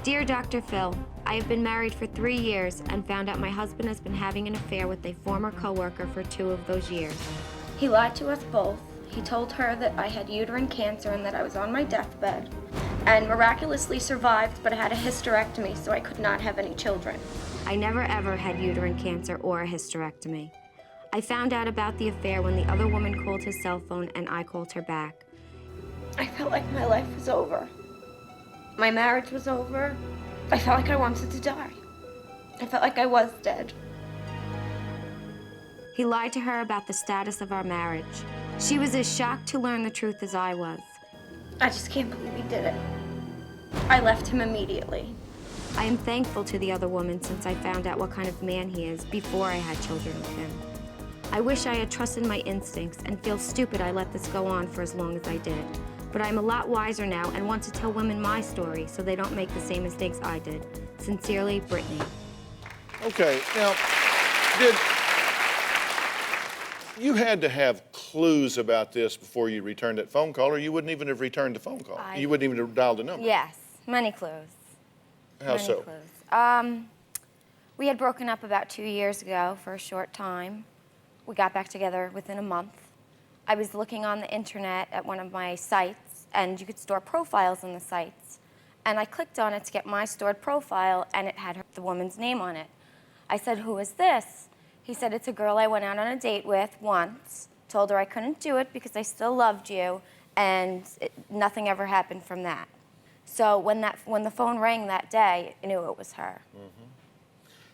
Dear Dr. Phil, I have been married for 3 years and found out my husband has been having an affair with a former coworker for 2 of those years. He lied to us both. He told her that I had uterine cancer and that I was on my deathbed, and miraculously survived, but I had a hysterectomy, so I could not have any children. I never ever had uterine cancer or a hysterectomy. I found out about the affair when the other woman called his cell phone and I called her back. I felt like my life was over. My marriage was over. I felt like I wanted to die. I felt like I was dead. He lied to her about the status of our marriage. She was as shocked to learn the truth as I was. I just can't believe he did it. I left him immediately. I am thankful to the other woman since I found out what kind of man he is before I had children with him. I wish I had trusted my instincts and feel stupid I let this go on for as long as I did. But I'm a lot wiser now and want to tell women my story so they don't make the same mistakes I did. Sincerely, Brittany. Okay, now, you had to have clues about this before you returned that phone call, or you wouldn't even have returned the phone call. You wouldn't even have dialed the number. Yes, many clues. How so? Clues. We had broken up about 2 years ago for a short time. We got back together within a month. I was looking on the internet at one of my sites, and you could store profiles on the sites. And I clicked on it to get my stored profile, and it had the woman's name on it. I said, "Who is this?" He said, "It's a girl I went out on a date with once, told her I couldn't do it because I still loved you, and nothing ever happened from that." So when the phone rang that day, I knew it was her. Mm-hmm.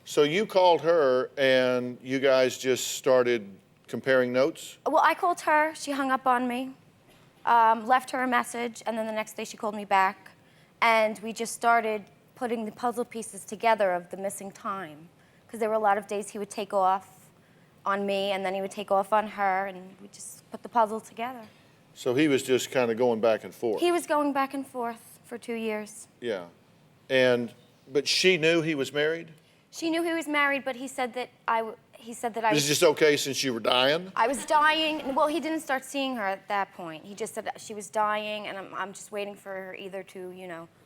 So you called her, and you guys just started comparing notes? Well, I called her. She hung up on me, left her a message, and then the next day she called me back. And we just started putting the puzzle pieces together of the missing time. Because there were a lot of days he would take off on me, and then he would take off on her, and we just put the puzzle together. So he was just kind of going back and forth? He was going back and forth for 2 years. Yeah. But she knew he was married? She knew he was married, but he said that I was... Is it just okay since you were dying? I was dying. Well, he didn't start seeing her at that point. He just said that she was dying, and I'm just waiting for her either to,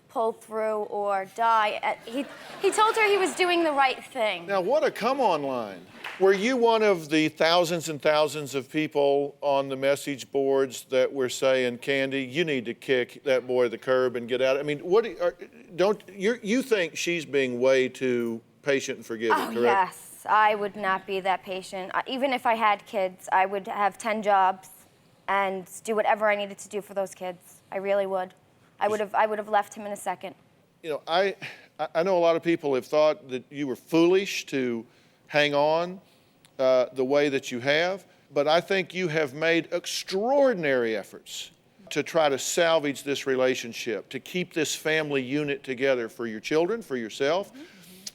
pull through or die. He told her he was doing the right thing. Now, what a come-on line. Were you one of the thousands and thousands of people on the message boards that were saying, "Kandi, you need to kick that boy to the curb and get out"? I mean, you think she's being way too patient and forgiving, correct? Yes. I would not be that patient. Even if I had kids, I would have 10 jobs and do whatever I needed to do for those kids. I really would. I would have left him in a second. I know a lot of people have thought that you were foolish to hang on the way that you have, but I think you have made extraordinary efforts to try to salvage this relationship, to keep this family unit together for your children, for yourself. Mm-hmm.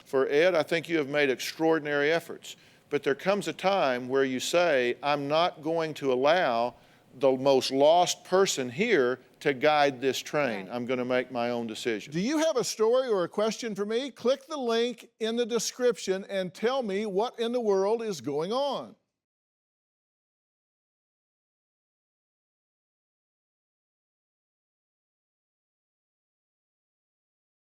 For Ed, I think you have made extraordinary efforts. But there comes a time where you say, "I'm not going to allow the most lost person here to guide this train. I'm going to make my own decision." Do you have a story or a question for me? Click the link in the description and tell me what in the world is going on.